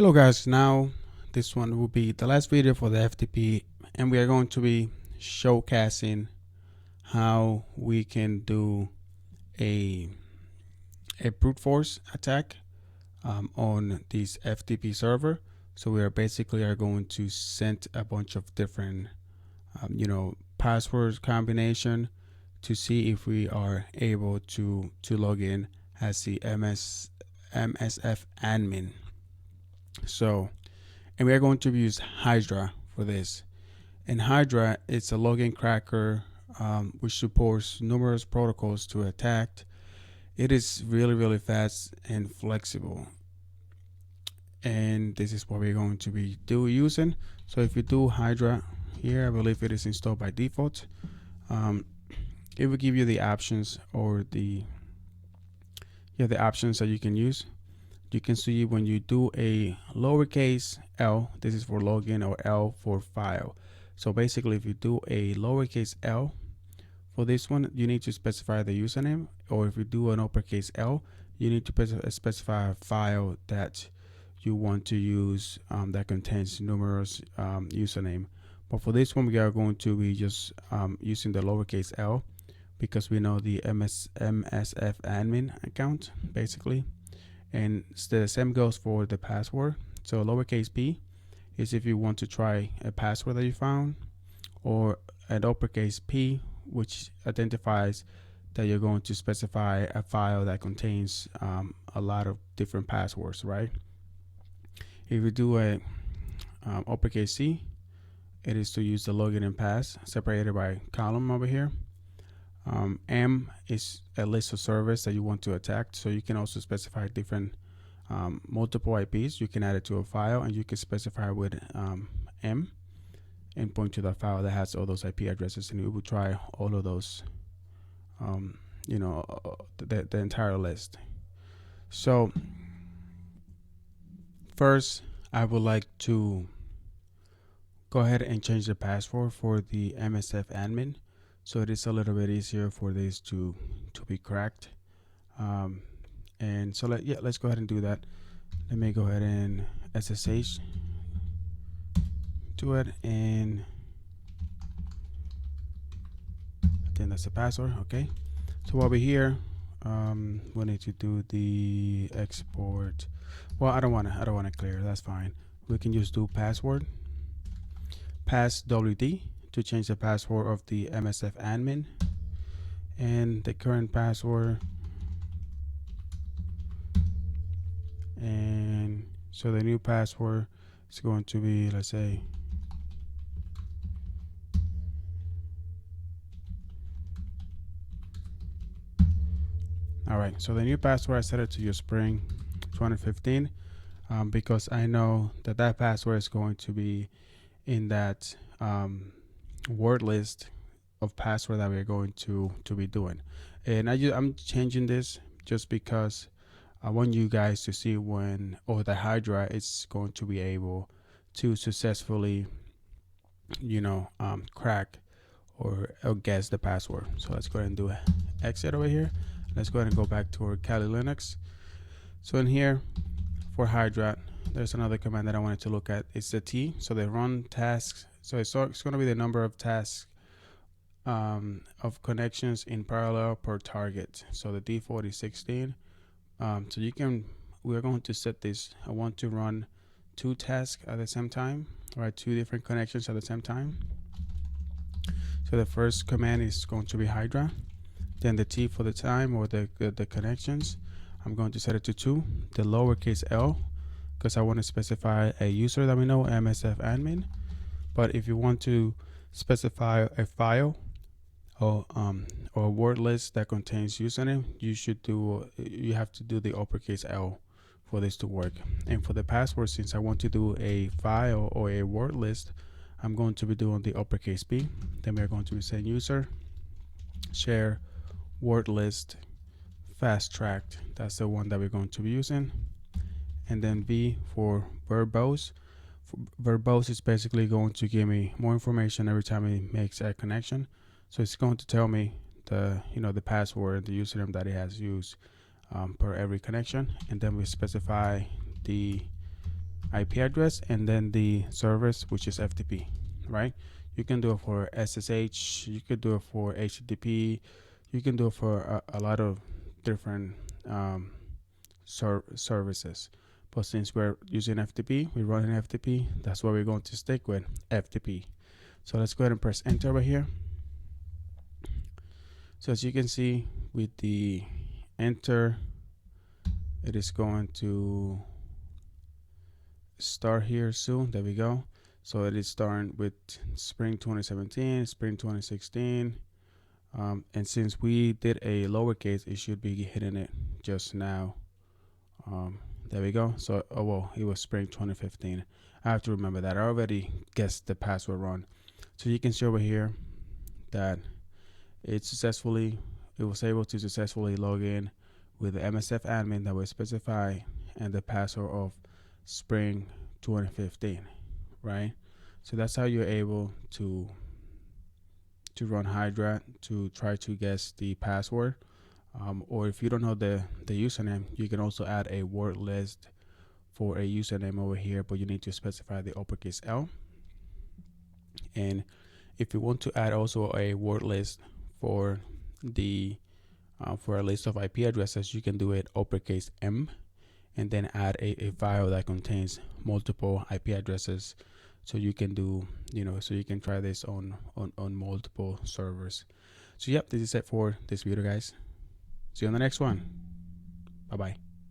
Hello guys, now this one will be the last video for the FTP, and we are going to be showcasing how we can do a brute force attack on this FTP server. So we are basically going to send a bunch of different passwords combination to see if we are able to log in as the MSF admin. So, and we are going to use Hydra for this. And Hydra, it's a login cracker which supports numerous protocols to attack. It is really fast and flexible. And this is what we're going to be using. So if you do Hydra here, I believe it is installed by default. It will give you the options or the options that you can use. You can see when you do a lowercase L, this is for login, or L for file. So basically, if you do a lowercase L for this one, you need to specify the username, or if you do an uppercase L, you need to specify a file that you want to use that contains numerous username. But for this one, we are going to be just using the lowercase L because we know the MSF admin account basically. And the same goes for the password. So lowercase p is if you want to try a password that you found, or an uppercase p, which identifies that you're going to specify a file that contains a lot of different passwords, right? If you do a uppercase c, it is to use the login and pass separated by column over here. M is a list of servers that you want to attack, so you can also specify different multiple IPs. You can add it to a file, and you can specify with M and point to the file that has all those IP addresses, and it will try all of those, the entire list. So first, I would like to go ahead and change the password for the MSF admin, so it is a little bit easier for this to be cracked. And so let's go ahead and do that. Let me go ahead and SSH to it, and I think that's the password. Okay, so over here we need to do the export. Well, I don't want to clear, that's fine. We can just do password pass wd to change the password of the MSF admin, and the current password. And so the new password is going to be, let's say, all right, so the new password, I set it to your Spring 2015 because I know that password is going to be in that word list of password that we're going to be doing. And I'm changing this just because I want you guys to see when the Hydra is going to be able to successfully crack or guess the password. So let's go ahead and do exit over here. Let's go ahead and go back to our Kali Linux. So in here for Hydra, there's another command that I wanted to look at. It's the T, so they run tasks. So it's going to be the number of tasks of connections in parallel per target. So the default is 16. So we're going to set this. I want to run 2 tasks at the same time, right? 2 different connections at the same time. So the first command is going to be Hydra. Then the T for the time, or the connections, I'm going to set it to 2. The lowercase L, because I want to specify a user that we know, MSF admin. But if you want to specify a file or a word list that contains username, you have to do the uppercase L for this to work. And for the password, since I want to do a file or a word list, I'm going to be doing the uppercase P. Then we're going to be saying user share word list fast tracked. That's the one that we're going to be using. And then V for verbose. Verbose is basically going to give me more information every time it makes a connection. So it's going to tell me the password, the username that it has used per every connection. And then we specify the IP address and then the service, which is FTP, right? You can do it for SSH, you could do it for HTTP, you can do it for a lot of different services. But since we're using FTP, we're running FTP, that's why we're going to stick with FTP. So let's go ahead and press enter over here. So as you can see with the enter, it is going to start here soon. There we go. So it is starting with spring 2017, spring 2016. And since we did a lowercase, it should be hitting it just now. There we go. So, oh well, it was spring 2015. I have to remember that. I already guessed the password wrong. So you can see over here that it was able to successfully log in with the MSF admin that was specified and the password of spring 2015, right? So that's how you're able to run Hydra to try to guess the password. Or if you don't know the username, you can also add a word list for a username over here, but you need to specify the uppercase L. And if you want to add also a word list for the for a list of IP addresses, you can do it uppercase M and then add a file that contains multiple IP addresses. So you can do, so you can try this on multiple servers. So yep, this is it for this video, guys. See you on the next one. Bye-bye.